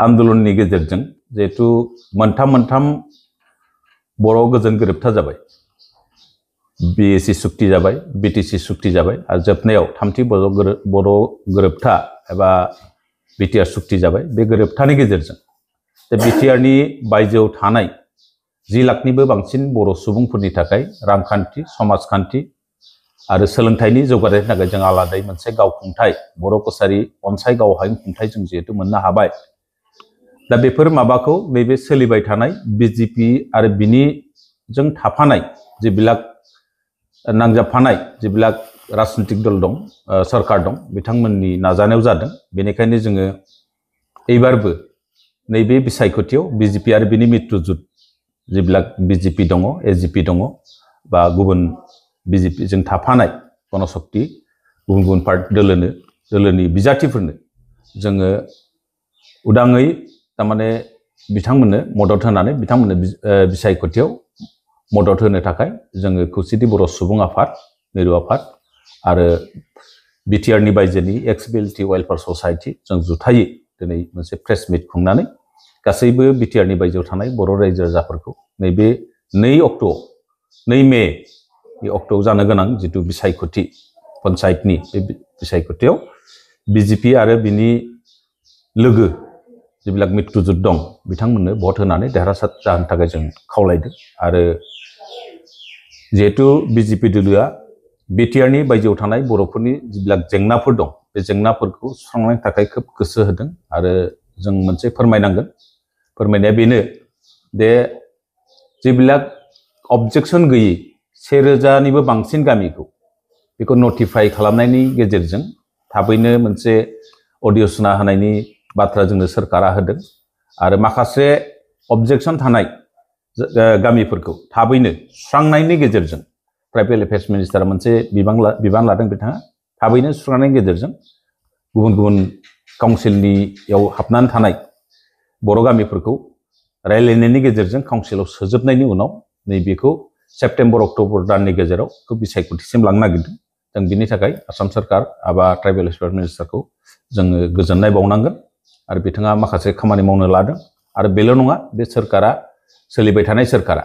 आन्दोलननि गेजेरजों जिहेतु मोनथाम बर' गोजोन गोरोबथा जाबाय BAC सुक्ति जाबाय BTC सुक्ति जाबाय आरो जोबनायाव थामथि बर' गोरोबथा एबा BTR सुक्ति जाबाय बे गोरोबथानि गेजेरजों BTRनि बायजोआव थानाय 10 लाखनिबो बांसिन बर' सुबुंफोरनि थाखाय रांखान्थि समाजखान्थि आरो सोलोंथाइनि जौगानायनि थाखाय जों आलादायै मोनसे गावखुंथाय बर' कसारी अनसाय गावहायुं खुंथाय जों जिहेतु मोननो हाबाय दा बेफोर माबाखौ नैबे सोलिबाय थानाय BJP आरो बिनि जों थाफानाय जेबिलाक नांजाबफानाय जेबिलाक राजनीतिक दल दं सरकार दं बिथांमोननि नाजानायाव जादों बेनिखायनो जोङो एबारबो नैबे बिसायख'थियाव BJP आरो बिनि मित्रजुट जेबिलाक BJP दङ AGP दङ बा गुबुन BJP जों थाफानाय गणशक्ति गुबुन पार्टी दोलोनि बिजाथिफोरनो जोङो उदाङै तारमाने बिथांमोननो मदद होनानै बिथांमोननो बिसायख'थियाव मदद होनो थाखाय जोङो खौसेथि बर' सुबुं आफाद मिरु आफाद आरो BTRनि बायजोनि एक्स-BLT वेलफेयार ससाइटि जों जुथायै दिनै मोनसे प्रेस मिट खुंनानै गासैबो BTRनि बायजोआव थानाय बर' रायजो राजाफोरखौ नैबे 2 मे बे अक्ट'आव जानो गोनां जितु बिसायख'थि पन्चायतनि बे बिसायख'थियाव BJP आरो बिनि लोगो जेबिलाक मित्रजुट दं बिथांमोननो भट होनानै देरहासार जानो थाखाय जों खावलायदों आरो जिहेतु BJP दोलोआ BTRनि बायजोआव थानाय बर'फोरनि जेबिलाक जेंनाफोर दं बे जेंनाफोरखौ सुस्रांनायनि थाखाय खोब गोसो होदों आरो जों मोनसे फोरमायनांगोन फोरमायनाया बेनो दे जेबिलाक अबजेक्सन गैयै 1000निबो बांसिन गामिखौ बेखौ नटिफाइ खालामनायनि गेजेरजों थाबैनो मोनसे अडिअ सुना होनायनि बाथ्रा जोंनो सरकारा होदों आरो माखासे अबजेक्सन थानाय गामिफोरखौ थाबैनो सुस्रांनायनि गेजेरजों ट्राइबेल एफेयार्स मिनिस्टारा मोनसे बिबान लादों बिथाङा थाबैनो सुस्रांनायनि गेजेरजों गुबुन काउन्सिलनियाव हाबनानै थानाय बर' गामिफोरखौ रायलायनायनि गेजेरजों काउन्सिलाव सोजोबनायनि उनाव नैबेखौ सेप्तेम्बर अक्ट'बर दाननि गेजेराव बिसायख'थिसिम लांनो नागिरदों जों बिनि थाखाय आसाम सरकार एबा ट्राइबेल एफेयार्स मिनिस्टारखौ जोङो गोजोननाय बावनांगोन आरो बिथाङा माखासे खामानि मावनो लादों आरो बेल' नङा बे सरकारा सोलिबाय थानाय सरकारा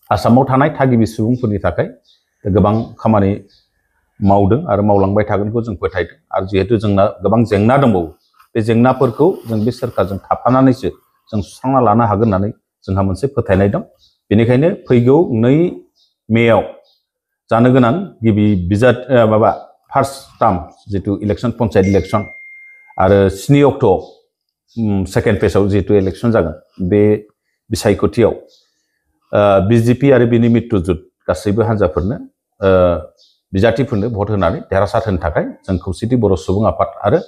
आसामाव थानाय थागिबि सुबुंफोरनि थाखाय गोबां खामानि मावदों आरो मावलांबाय थागोनखौ जों फोथायदों आरो जिहेतु जोंना गोबां जेंना दंबावो बे जेंनाफोरखौ जों बे सरकारजों थाफानानैसो जों सुस्रांना लानो हागोन होननानै जोंहा मोनसे फोथायनाय दं बेनिखायनो फैगौ 2 मेआव जानो गोनां गिबि फार्स्ट टार्म जितु इलेक्शन पन्चायत इलेक्शन आरो 7 अक्ट'आव सेकेन्ड फेजआव जितु इलेक्शन जागोन बे बिसायख'थियाव BJP आरो बिनि मित्रजुट गासैबो हान्जाफोरनो बिजाथिफोरनो भट होनानै देरहासार होनो थाखाय जों खौसेथि बर' सुबुं आफाद आरो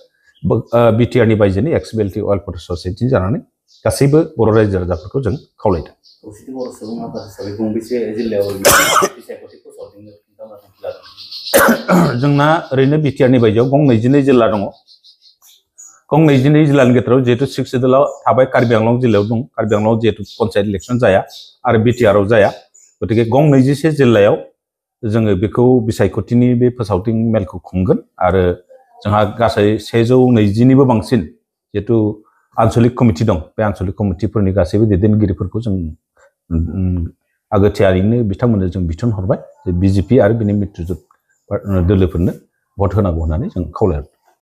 BTRनि बायजोनि एक्स-BLT वेलफेयार ससाइटि जानानै गासैबो बर' रायजो राजाफोरखौ जों खावलायदों खौसेथि बर' सुबुं आफाद हिसाबै गंबेसे जिल्लायाव बिसायख'थि फोसावदों जोंना ओरैनो BTRनि बायजोआव गं 22 जिल्ला दङ गं 22 जिल्लानि गेजेराव जिहेतु 6 सिडुलाव थाबाय कार्बि आंलं जिल्लायाव दं कार्बि आंलंआव जिहेतु पन्चायत इलेक्शन जाया आरो BTRआव जाया गतिके गं 21 जिल्लायाव जोङो बेखौ बिसायख'थिनि बे फोसावथि मेलखौ खुंगोन आरो जोंहा गासै 120निबो बांसिन जिहेतु आन्चलिक कमिटि दं बे आन्चलिक कमिटिफोरनि गासैबो दैदेनगिरिफोरखौ जों आगोथियारिनो बिथांमोननो जों बिथोन हरबाय जे BJP आरो बिनि मित्रजुट दोलोफोरनो भट होनांगौ होननानै जों खावलायबाय